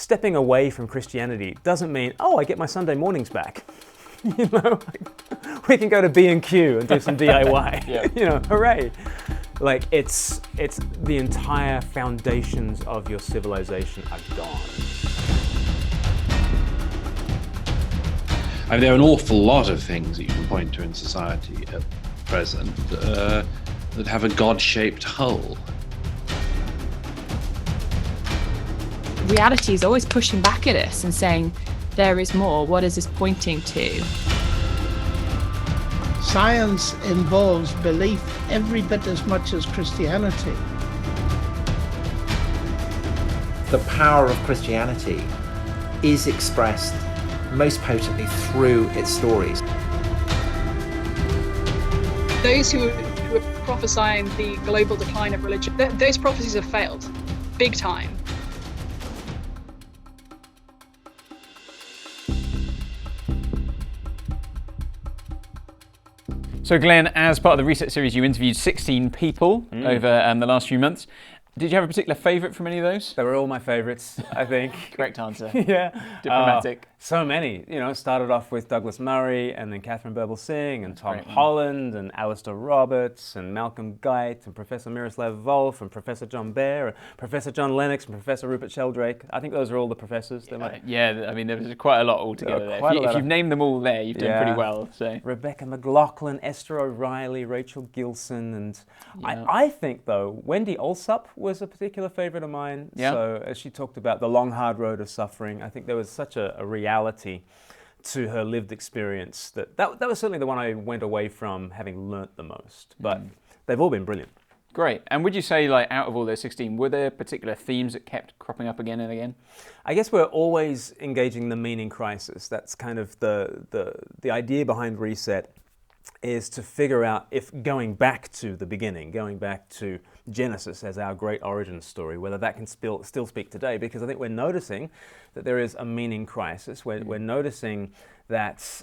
stepping away from Christianity doesn't mean, oh, I get my Sunday mornings back. You know, we can go to B&Q and do some DIY. Yeah. You know, hooray! Like it's the entire foundations of your civilization are gone. I mean, there are an awful lot of things that you can point to in society at present that have a God-shaped hole. Reality is always pushing back at us and saying, there is more. What is this pointing to? Science involves belief every bit as much as Christianity. The power of Christianity is expressed most potently through its stories. Those who are prophesying the global decline of religion, those prophecies have failed, big time. So Glen, as part of the research series, you interviewed 16 people over the last few months. Did you have a particular favourite from any of those? They were all my favourites, I think. Correct answer. Yeah. Diplomatic. So many. You know, started off with Douglas Murray and then Catherine Berbel-Singh and Tom Great one. Holland and Alistair Roberts and Malcolm Geit and Professor Miroslav Volf and Professor John Baer and Professor John Lennox and Professor Rupert Sheldrake. I think those are all the professors. Yeah, I mean, there was quite a lot altogether there. If you've named them all there, you've done pretty well. So Rebecca McLaughlin, Esther O'Reilly, Rachel Gilson, and Yeah. I think, though, Wendy Alsop was a particular favourite of mine. Yeah. So as she talked about the long, hard road of suffering, I think there was such a reality to her lived experience that was certainly the one I went away from having learnt the most. But they've all been brilliant. great. And would you say, like, out of all those 16, were there particular themes that kept cropping up again and again? I guess we're always engaging the meaning crisis. That's kind of the idea behind Reset, is to figure out if going back to the beginning, going back to Genesis as our great origin story, whether that can still speak today, because I think we're noticing that there is a meaning crisis. We're noticing that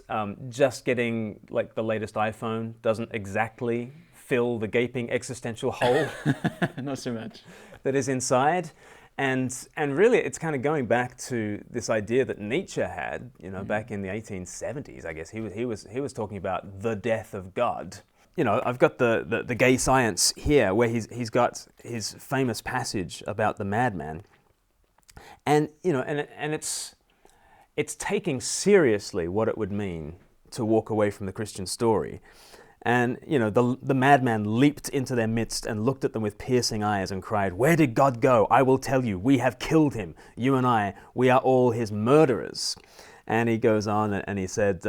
just getting like the latest iPhone doesn't exactly fill the gaping existential hole Not so much. that is inside. And really, it's kind of going back to this idea that Nietzsche had, you know, back in the 1870s. I guess he was talking about the death of God. You know, I've got the Gay Science here, where he's got his famous passage about the madman, and you know, and it's taking seriously what it would mean to walk away from the Christian story. And, you know, the madman leaped into their midst and looked at them with piercing eyes and cried, "Where did God go? I will tell you, we have killed him. You and I, we are all his murderers." And he goes on and he said,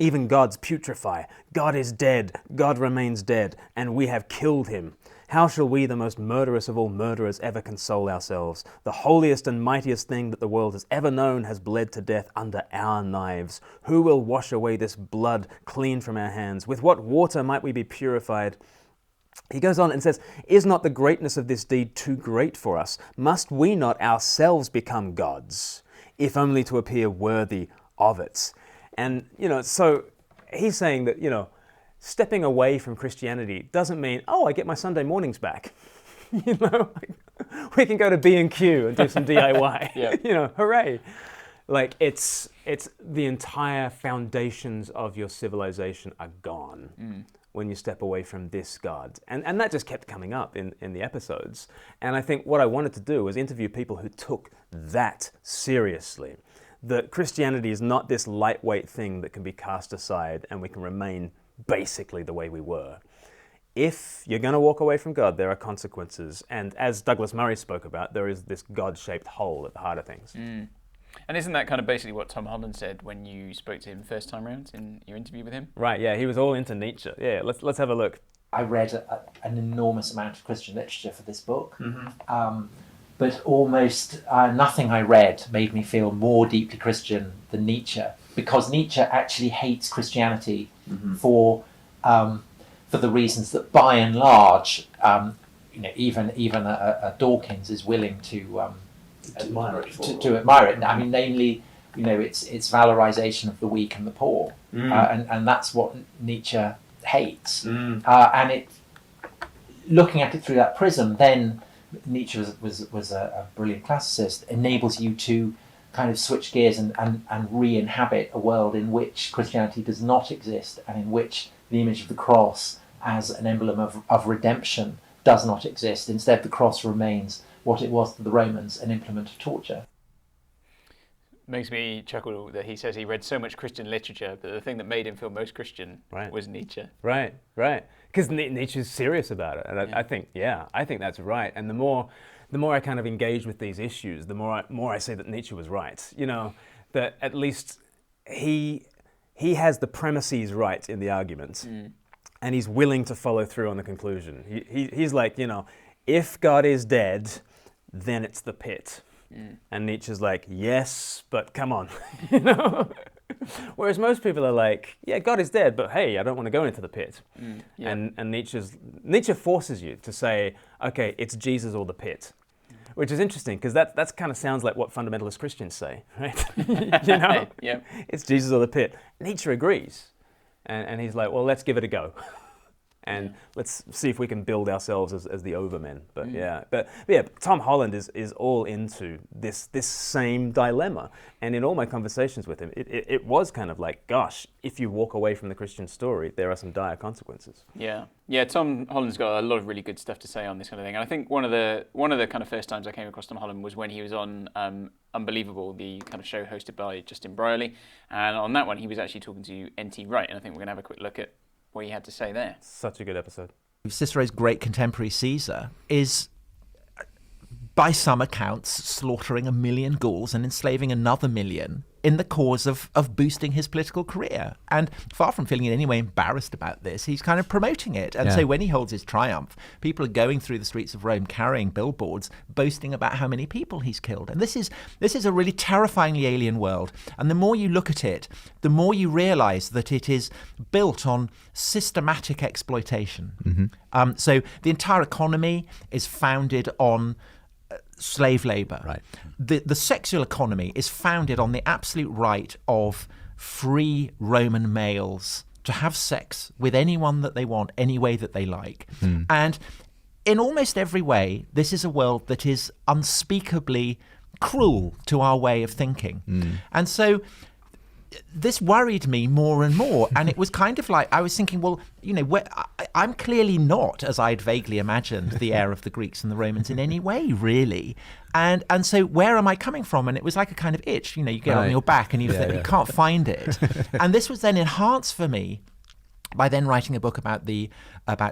"Even gods putrefy. God is dead. God remains dead. And we have killed him. How shall we, the most murderous of all murderers, ever console ourselves? The holiest and mightiest thing that the world has ever known has bled to death under our knives. Who will wash away this blood clean from our hands? With what water might we be purified?" He goes on and says, "Is not the greatness of this deed too great for us? Must we not ourselves become gods, if only to appear worthy of it?" And, you know, so he's saying that, you know, stepping away from Christianity doesn't mean, oh, I get my Sunday mornings back. You know, we can go to B&Q and do some DIY. Yeah. You know, hooray. Like, it's the entire foundations of your civilization are gone when you step away from this God. And that just kept coming up in the episodes. And I think what I wanted to do was interview people who took that seriously. That Christianity is not this lightweight thing that can be cast aside and we can remain basically the way we were. If you're going to walk away from God, there are consequences. And as Douglas Murray spoke about, there is this God-shaped hole at the heart of things. And isn't that kind of basically what Tom Holland said when you spoke to him the first time round in your interview with him? Right, yeah, he was all into Nietzsche. Yeah, let's have a look. I read an enormous amount of Christian literature for this book, but almost nothing I read made me feel more deeply Christian than Nietzsche, because Nietzsche actually hates Christianity for the reasons that, by and large, you know, even a Dawkins is willing to admire it. I mean, namely, you know, its valorization of the weak and the poor, and that's what Nietzsche hates. And it, looking at it through that prism, then Nietzsche was a brilliant classicist, enables you to kind of switch gears and re-inhabit a world in which Christianity does not exist, and in which the image of the cross as an emblem of redemption does not exist. Instead, the cross remains what it was to the Romans, an implement of torture. Makes me chuckle that he says he read so much Christian literature, but the thing that made him feel most Christian was Nietzsche. Right. Because Nietzsche's serious about it, and I think that's right. And the more I kind of engage with these issues, the more I say that Nietzsche was right. You know, that at least he has the premises right in the argument, and he's willing to follow through on the conclusion. He's like, you know, if God is dead, then it's the pit. And Nietzsche's like, yes, but come on, you know? Whereas most people are like, yeah, God is dead, but hey, I don't want to go into the pit. And Nietzsche forces you to say, okay, it's Jesus or the pit, which is interesting because that's kind of sounds like what fundamentalist Christians say, right? You know, it's Jesus or the pit. Nietzsche agrees, and he's like, well, let's give it a go. And let's see if we can build ourselves as the overmen. But Tom Holland is all into this same dilemma. And in all my conversations with him, it was kind of like, gosh, if you walk away from the Christian story, there are some dire consequences. Yeah. Tom Holland's got a lot of really good stuff to say on this kind of thing. And I think one of the kind of first times I came across Tom Holland was when he was on Unbelievable, the kind of show hosted by Justin Brierley. And on that one, he was actually talking to N.T. Wright. And I think we're going to have a quick look at what he had to say there. Such a good episode. Cicero's great contemporary Caesar is, by some accounts, slaughtering 1 million Gauls and enslaving another 1 million in the cause of boosting his political career. And far from feeling in any way embarrassed about this, he's kind of promoting it. And so when he holds his triumph, people are going through the streets of Rome carrying billboards, boasting about how many people he's killed. And this is a really terrifyingly alien world. And the more you look at it, the more you realize that it is built on systematic exploitation. So the entire economy is founded on slave labor. Right. The sexual economy is founded on the absolute right of free Roman males to have sex with anyone that they want, any way that they like. And in almost every way, this is a world that is unspeakably cruel to our way of thinking. And so this worried me more and more, and it was kind of like I was thinking, well, you know, I'm clearly not, as I'd vaguely imagined, the heir of the Greeks and the Romans in any way, really. And so where am I coming from? And it was like a kind of itch, you know, you get on your back and you think you can't find it. And this was then enhanced for me by then writing a book about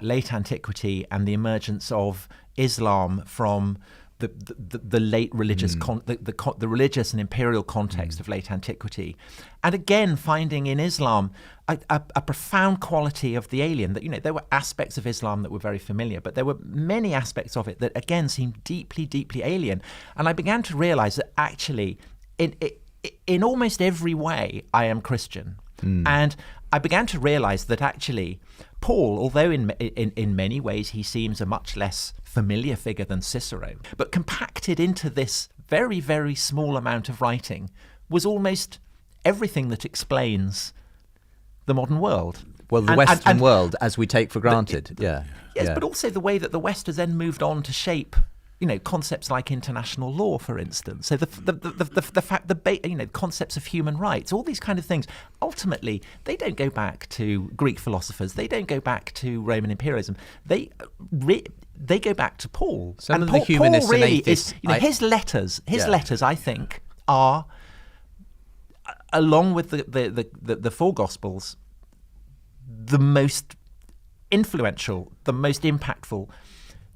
late antiquity and the emergence of Islam from the late religious, the religious and imperial context of late antiquity, and again finding in Islam a profound quality of the alien. That, you know, there were aspects of Islam that were very familiar, but there were many aspects of it that again seemed deeply, deeply alien. And I began to realize that actually, in almost every way, I am Christian, and I began to realize that actually Paul, although in many ways he seems a much less familiar figure than Cicero, but compacted into this very, very small amount of writing was almost everything that explains the modern world. Well, the Western world, as we take for granted. Yes, but also the way that the West has then moved on to shape, you know, concepts like international law, for instance. So the fact, you know, concepts of human rights, all these kind of things, ultimately, they don't go back to Greek philosophers. They don't go back to Roman imperialism. They go back to Paul. Some of the humanists Paul really and atheists, is, you know, his letters, I think, are, along with the four Gospels, the most influential, the most impactful,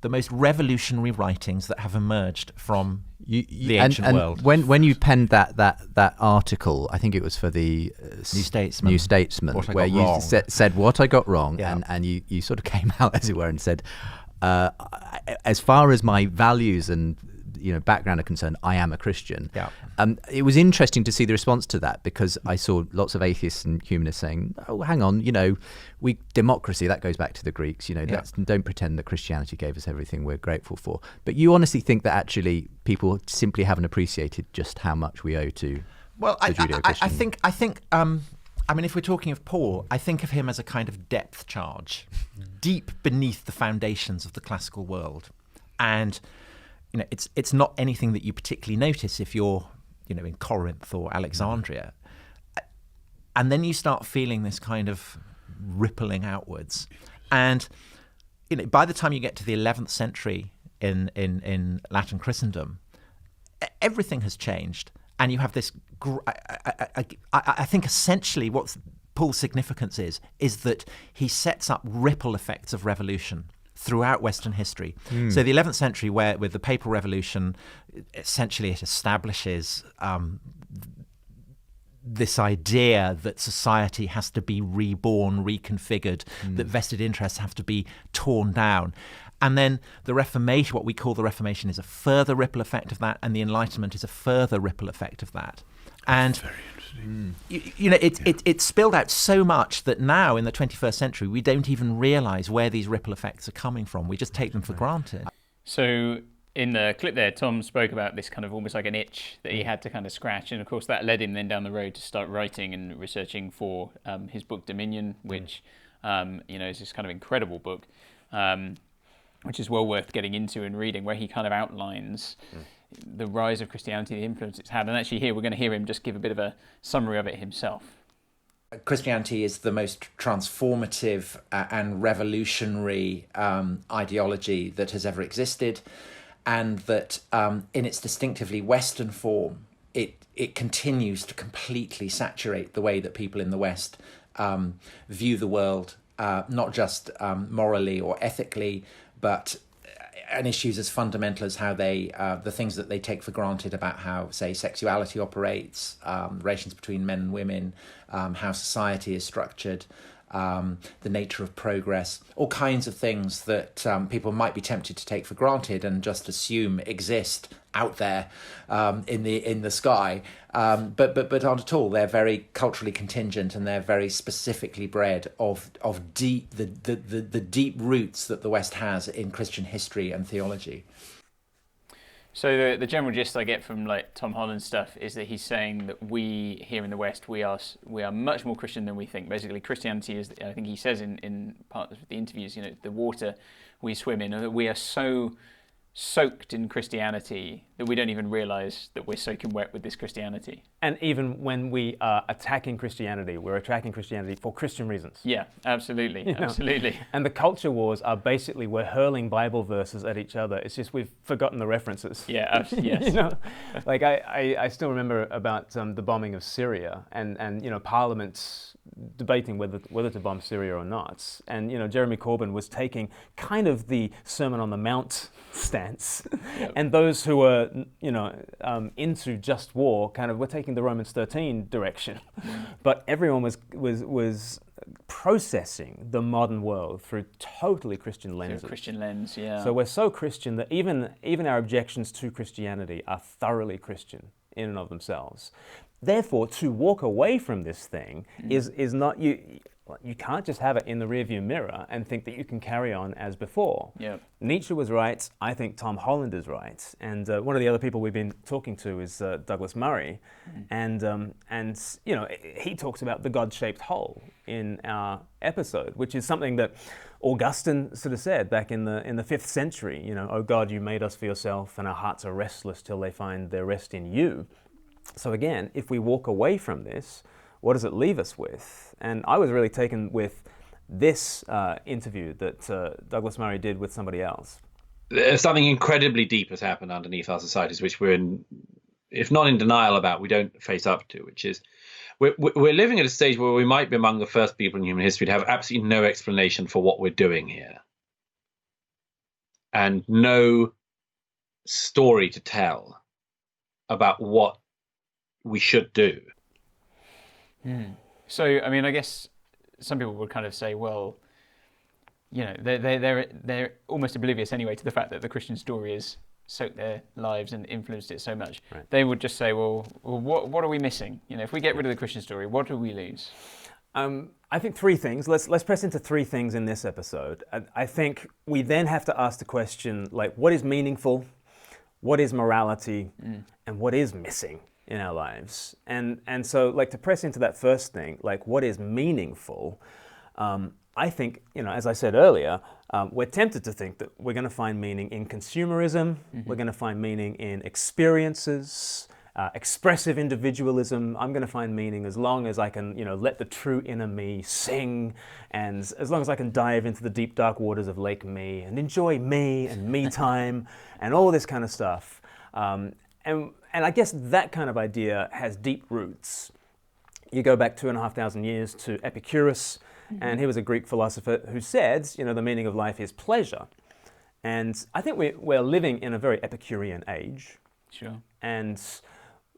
the most revolutionary writings that have emerged from the ancient world. When you penned that article, I think it was for the New Statesman, where you said what I got wrong, and you sort of came out, as it were, and said, as far as my values and, you know, background are concerned, I am a Christian. It was interesting to see the response to that, because I saw lots of atheists and humanists saying, oh, hang on, you know, democracy, that goes back to the Greeks, you know, don't pretend that Christianity gave us everything we're grateful for. But you honestly think that actually people simply haven't appreciated just how much we owe to Judeo-Christian? I think I mean, if we're talking of Paul, I think of him as a kind of depth charge, deep beneath the foundations of the classical world. And it's not anything that you particularly notice if you're, in Corinth or Alexandria. And then you start feeling this kind of rippling outwards. And by the time you get to the 11th century in Latin Christendom, everything has changed. And you have this, I think essentially what Paul's significance is that he sets up ripple effects of revolution throughout Western history. So the 11th century, where with the Papal Revolution, essentially it establishes this idea that society has to be reborn, reconfigured, that vested interests have to be torn down. And then the Reformation, what we call the Reformation, is a further ripple effect of that, and the Enlightenment is a further ripple effect of that. And very interesting. It spilled out so much that now in the 21st century we don't even realise where these ripple effects are coming from. We just take them for granted. So in the clip there, Tom spoke about this kind of almost like an itch that he had to kind of scratch, and of course that led him then down the road to start writing and researching for his book Dominion, which is this kind of incredible book, which is well worth getting into and reading, where he kind of outlines the rise of Christianity, the influence it's had. And actually here we're going to hear him just give a bit of a summary of it himself. Christianity is the most transformative and revolutionary ideology that has ever existed, and that in its distinctively Western form, it continues to completely saturate the way that people in the West view the world, not just morally or ethically, but and issues as fundamental as how they, the things that they take for granted about how, say, sexuality operates, relations between men and women, how society is structured, the nature of progress, all kinds of things that people might be tempted to take for granted and just assume exist out there in the sky, but aren't at all. They're very culturally contingent, and they're very specifically bred of deep the deep roots that the West has in Christian history and theology. So the general gist I get from like Tom Holland's stuff is that he's saying that we here in the West we are much more Christian than we think. Basically, Christianity is, I think he says in part of the interviews, the water we swim in, and that we are so soaked in Christianity that we don't even realise that we're soaking wet with this Christianity. And even when we are attacking Christianity, we're attacking Christianity for Christian reasons. Yeah, absolutely, absolutely. And the culture wars are basically we're hurling Bible verses at each other. It's just we've forgotten the references. Yeah, yes. Like I still remember about the bombing of Syria and Parliament debating whether to bomb Syria or not. And Jeremy Corbyn was taking kind of the Sermon on the Mount stance, and those who were into just war kind of were taking the Romans 13 direction. But everyone was processing the modern world through totally Christian lenses. Through a Christian lens, yeah. So we're so Christian that even our objections to Christianity are thoroughly Christian in and of themselves. Therefore, to walk away from this thing is not you can't just have it in the rearview mirror and think that you can carry on as before. Yeah. Nietzsche was right. I think Tom Holland is right. And one of the other people we've been talking to is Douglas Murray, and he talks about the God-shaped hole in our episode, which is something that Augustine sort of said back in the 5th century. Oh God, you made us for yourself, and our hearts are restless till they find their rest in you. So again, if we walk away from this, what does it leave us with? And I was really taken with this interview that Douglas Murray did with somebody else. Something incredibly deep has happened underneath our societies, which we're if not in denial about, we don't face up to, which is we're living at a stage where we might be among the first people in human history to have absolutely no explanation for what we're doing here, and no story to tell about what we should do. So, I mean, I guess some people would kind of say, well, they're almost oblivious anyway to the fact that the Christian story has soaked their lives and influenced it so much. Right. They would just say, well, what are we missing? If we get rid of the Christian story, what do we lose? I think three things. Let's press into three things in this episode. I think we then have to ask the question, like, what is meaningful? What is morality? And what is missing in our lives? And so, like, to press into that first thing, like, what is meaningful? I think, as I said earlier, we're tempted to think that we're going to find meaning in consumerism, we're going to find meaning in experiences, expressive individualism. I'm going to find meaning as long as I can, let the true inner me sing, and as long as I can dive into the deep, dark waters of Lake Me and enjoy me and me time and all this kind of stuff. And I guess that kind of idea has deep roots. You go back 2,500 years to Epicurus, and he was a Greek philosopher who said, the meaning of life is pleasure. And I think we're living in a very Epicurean age. Sure. And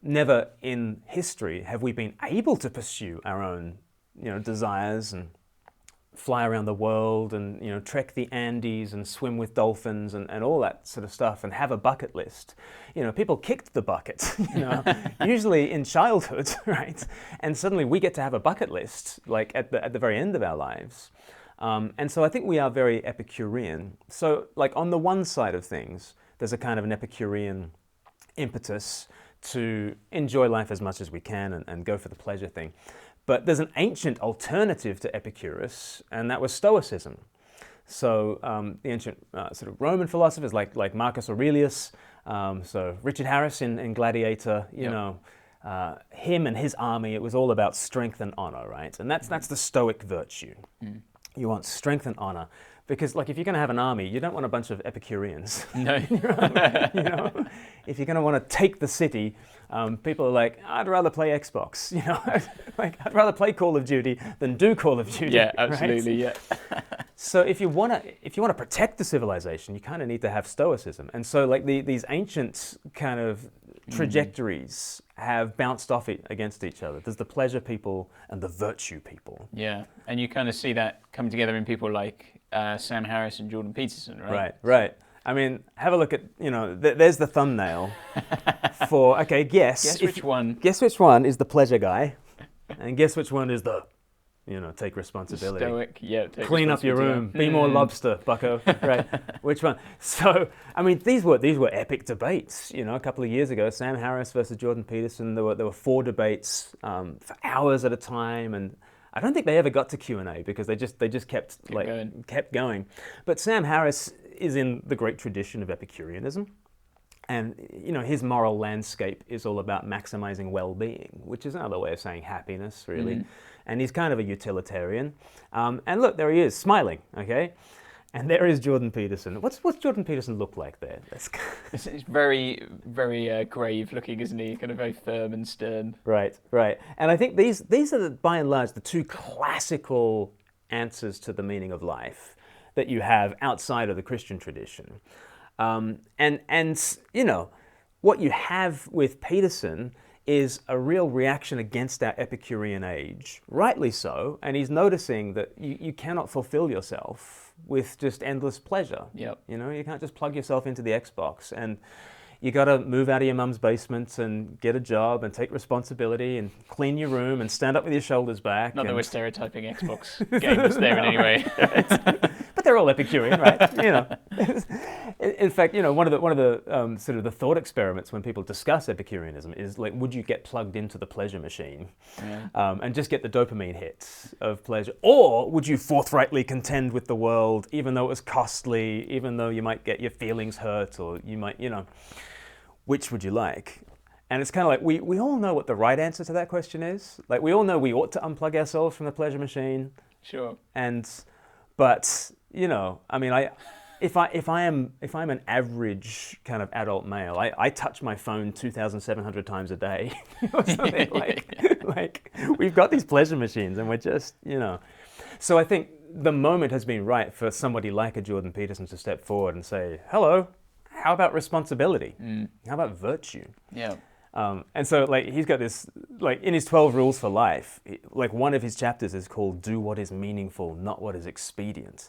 never in history have we been able to pursue our own, desires and fly around the world and, trek the Andes and swim with dolphins and all that sort of stuff and have a bucket list. People kicked the bucket, usually in childhood, right? And suddenly we get to have a bucket list, like at the very end of our lives. And so I think we are very Epicurean. So like on the one side of things, there's a kind of an Epicurean impetus to enjoy life as much as we can and go for the pleasure thing. But there's an ancient alternative to Epicurus, and that was Stoicism. So the ancient sort of Roman philosophers like Marcus Aurelius, so Richard Harris in Gladiator, him and his army, it was all about strength and honor, right? And that's the Stoic virtue. You want strength and honor. Because if you're going to have an army, you don't want a bunch of Epicureans. No. If you're going to want to take the city, people are like, I'd rather play Xbox. I'd rather play Call of Duty than do Call of Duty. Yeah, absolutely. Right? Yeah. So if you want to protect the civilization, you kind of need to have Stoicism. And so these ancient kind of trajectories have bounced off against each other. There's the pleasure people and the virtue people. Yeah, and you kind of see that come together in people like Sam Harris and Jordan Peterson, right? Right. I mean, have a look at, there's the thumbnail for, okay, guess which one? Guess which one is the pleasure guy, and guess which one is the, take responsibility. Stoic, yeah. Clean up your room, be more lobster, bucko, right? Which one? So, I mean, these were epic debates, a couple of years ago, Sam Harris versus Jordan Peterson, there were 4 debates for hours at a time, and I don't think they ever got to Q&A because they just kept going. But Sam Harris is in the great tradition of Epicureanism, and his moral landscape is all about maximizing well-being, which is another way of saying happiness, really. And he's kind of a utilitarian. And look, there he is, smiling. Okay. And there is Jordan Peterson. What's Jordan Peterson look like there? It's very, very grave looking, isn't he? Kind of very firm and stern. Right. And I think these are, by and large, the 2 classical answers to the meaning of life that you have outside of the Christian tradition. And what you have with Peterson is a real reaction against our Epicurean age, rightly so, and he's noticing that you cannot fulfill yourself with just endless pleasure. Yep. You can't just plug yourself into the Xbox, and you got to move out of your mum's basement and get a job and take responsibility and clean your room and stand up with your shoulders back. Not that we're stereotyping Xbox gamers there in any way. But they're all Epicurean, right? In fact, one of the sort of the thought experiments when people discuss Epicureanism is like, would you get plugged into the pleasure machine and just get the dopamine hits of pleasure, or would you forthrightly contend with the world, even though it was costly, even though you might get your feelings hurt, or you might, which would you like? And it's kind of like we all know what the right answer to that question is. Like we all know we ought to unplug ourselves from the pleasure machine. Sure. But I mean, if I'm an average kind of adult male, I touch my phone 2,700 times a day, or something like we've got these pleasure machines, and we're just So I think the moment has been right for somebody like a Jordan Peterson to step forward and say, "Hello, how about responsibility? How about virtue?" Yeah. And so he's got this, in his 12 rules for life, one of his chapters is called "Do What Is Meaningful, Not What Is Expedient."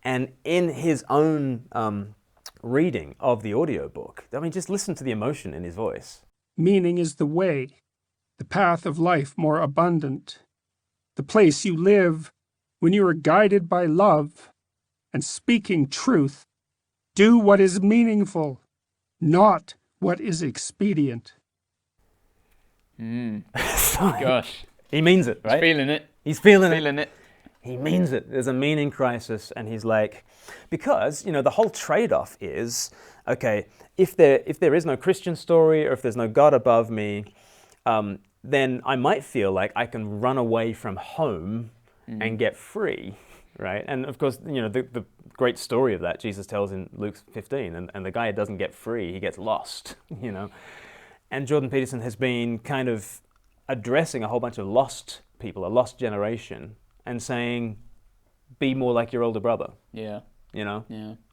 And in his own reading of the audiobook, I mean, just listen to the emotion in his voice. Meaning is the way, the path of life more abundant, the place you live when you are guided by love and speaking truth. Do what is meaningful, not what is expedient. Gosh. He means it, right? He's feeling it. He's feeling it. He means it. There's a meaning crisis, and he's like, because, the whole trade-off is, okay, if there is no Christian story, or if there's no God above me, then I might feel like I can run away from home and get free, right? And of course, the great story of that Jesus tells in Luke 15, and the guy doesn't get free, he gets lost, And Jordan Peterson has been kind of addressing a whole bunch of lost people, a lost generation, and saying, be more like your older brother. Yeah. Yeah.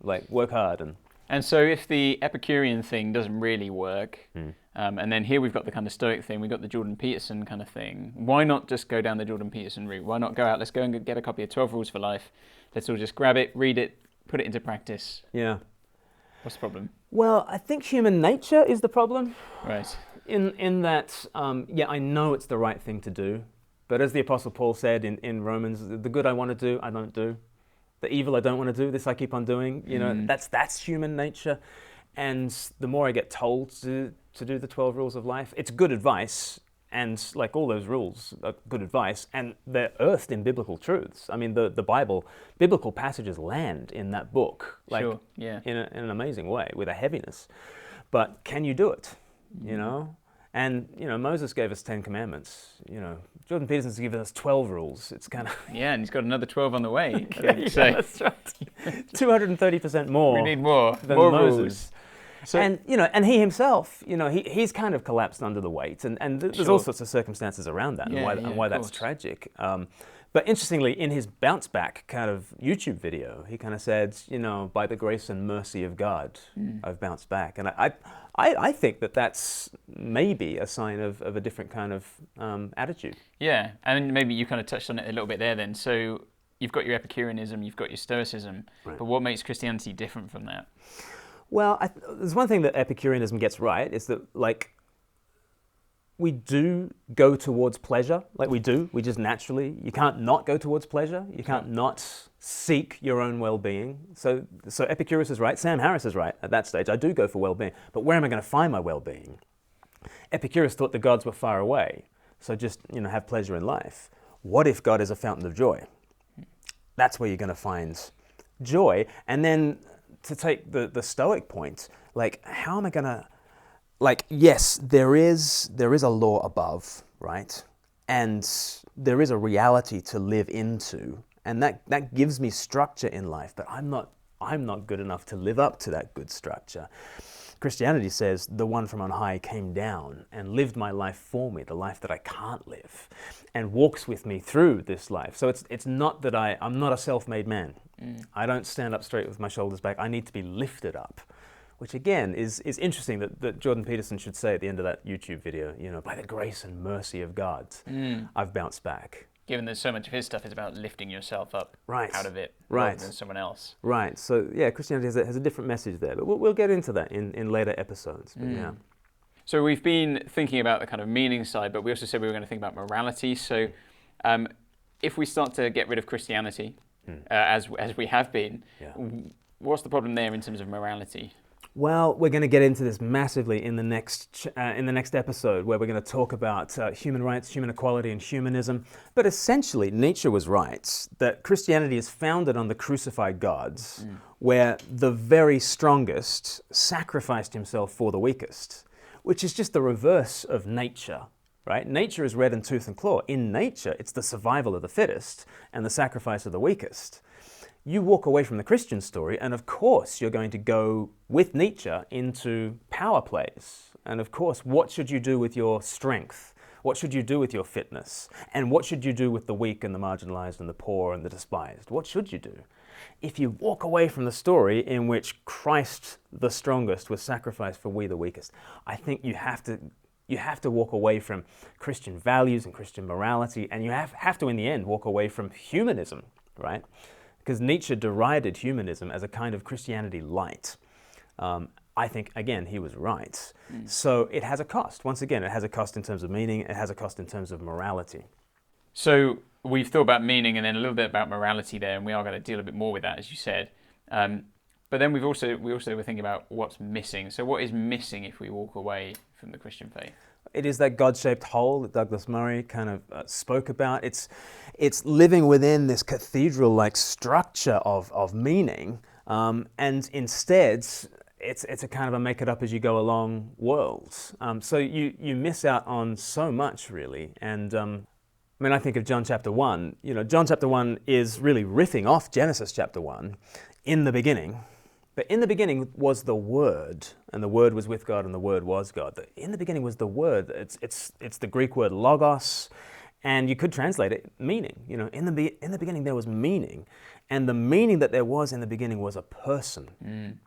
Like, work hard. And so if the Epicurean thing doesn't really work, and then here we've got the kind of Stoic thing, we've got the Jordan Peterson kind of thing, why not just go down the Jordan Peterson route? Why not go out, let's go and get a copy of 12 Rules for Life, let's all just grab it, read it, put it into practice. Yeah. What's the problem? Well, I think human nature is the problem. Right. In that, I know it's the right thing to do, but as the Apostle Paul said in Romans, the good I want to do, I don't do. The evil I don't want to do, this I keep on doing. That's human nature. And the more I get told to do the 12 rules of life, it's good advice. And like all those rules are good advice. And they're earthed in biblical truths. I mean, the Bible, biblical passages land in that book. Like, sure, yeah. in an amazing way, with a heaviness. But can you do it? And, Moses gave us 10 commandments. Jordan Peterson's given us 12 rules. It's kind of... Yeah, and he's got another 12 on the way. That's right. 230% more. We need more. Than more Moses. Rules. So, and he himself, he's kind of collapsed under the weight. And there's all sorts of circumstances around that and why that's tragic. But interestingly, in his bounce back kind of YouTube video, he kind of said, by the grace and mercy of God, I've bounced back. And I think that's maybe a sign of a different kind of attitude. Yeah, and maybe you kind of touched on it a little bit there then. So you've got your Epicureanism, you've got your Stoicism, but what makes Christianity different from that? Well, there's one thing that Epicureanism gets right, is that, like, we do go towards pleasure, like we do. We just naturally, you can't not go towards pleasure. You can't not seek your own well-being. So Epicurus is right. Sam Harris is right at that stage. I do go for well-being. But where am I going to find my well-being? Epicurus thought the gods were far away. So just, have pleasure in life. What if God is a fountain of joy? That's where you're going to find joy. And then to take the Stoic point, like, how am I going to... Like, yes, there is a law above, right? And there is a reality to live into, and that gives me structure in life, but I'm not good enough to live up to that good structure. Christianity says the one from on high came down and lived my life for me, the life that I can't live, and walks with me through this life. So it's not that I'm not a self-made man. I don't stand up straight with my shoulders back. I need to be lifted up. Which again is interesting that Jordan Peterson should say at the end of that YouTube video, by the grace and mercy of God, I've bounced back. Given that so much of his stuff is about lifting yourself up out of it rather than someone else. Right. So yeah, Christianity has a different message there, but we'll get into that in later episodes. But yeah. So we've been thinking about the kind of meaning side, but we also said we were going to think about morality. So if we start to get rid of Christianity, as we have been, what's the problem there in terms of morality? Well, we're going to get into this massively in the next episode, where we're going to talk about human rights, human equality, and humanism. But essentially, Nietzsche was right that Christianity is founded on the crucified gods, where the very strongest sacrificed himself for the weakest, which is just the reverse of nature. Right? Nature is red in tooth and claw. In nature, it's the survival of the fittest and the sacrifice of the weakest. You walk away from the Christian story, and of course you're going to go with Nietzsche into power plays. And of course, what should you do with your strength? What should you do with your fitness? And what should you do with the weak and the marginalized and the poor and the despised? What should you do? If you walk away from the story in which Christ, the strongest, was sacrificed for we, the weakest, I think you have to walk away from Christian values and Christian morality, and you have to, in the end, walk away from humanism, right? Because Nietzsche derided humanism as a kind of Christianity light. I think, again, he was right. So it has a cost. Once again, it has a cost in terms of meaning. It has a cost in terms of morality. So we've thought about meaning and then a little bit about morality there, and we are going to deal a bit more with that, as you said. But then we also were thinking about what's missing. So what is missing if we walk away from the Christian faith? It is that God-shaped hole that Douglas Murray kind of spoke about. It's living within this cathedral-like structure of meaning, and instead it's a kind of a make-it-up-as-you-go-along world. So you miss out on so much, really. And I mean, I think of John chapter 1. You know, John chapter 1 is really riffing off Genesis chapter 1 in the beginning. But in the beginning was the Word, and the Word was with God, and the Word was God. In the beginning was the Word. It's the Greek word logos, and you could translate it meaning. You know, in the beginning there was meaning, and the meaning that there was in the beginning was a person,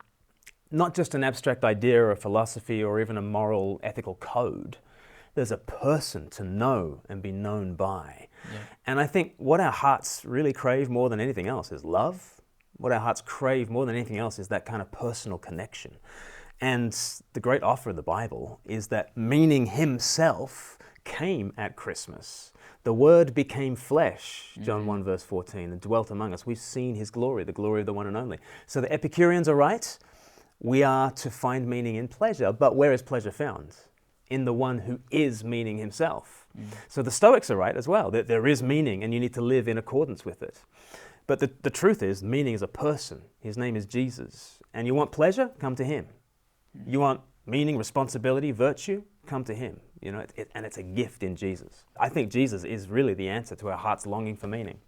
not just an abstract idea or a philosophy or even a moral, ethical code. There's a person to know and be known by. Yeah. And I think what our hearts really crave more than anything else is love. What our hearts crave more than anything else is that kind of personal connection. And the great offer of the Bible is that meaning himself came at Christmas. The Word became flesh, John 1 verse 14, and dwelt among us. We've seen his glory, the glory of the one and only. So the Epicureans are right. We are to find meaning in pleasure, but where is pleasure found? In the one who is meaning himself. So the Stoics are right as well, that there is meaning and you need to live in accordance with it. But the truth is, meaning is a person. His name is Jesus. And you want pleasure? Come to him. You want meaning, responsibility, virtue? Come to him. You know, and it's a gift in Jesus. I think Jesus is really the answer to our heart's longing for meaning.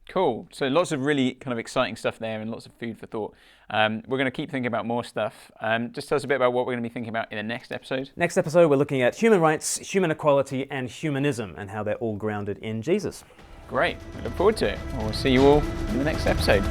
Cool. So lots of really kind of exciting stuff there and lots of food for thought. We're going to keep thinking about more stuff. Just tell us a bit about what we're going to be thinking about in the next episode. Next episode, we're looking at human rights, human equality, and humanism, and how they're all grounded in Jesus. Great. We look forward to it. We'll see you all in the next episode.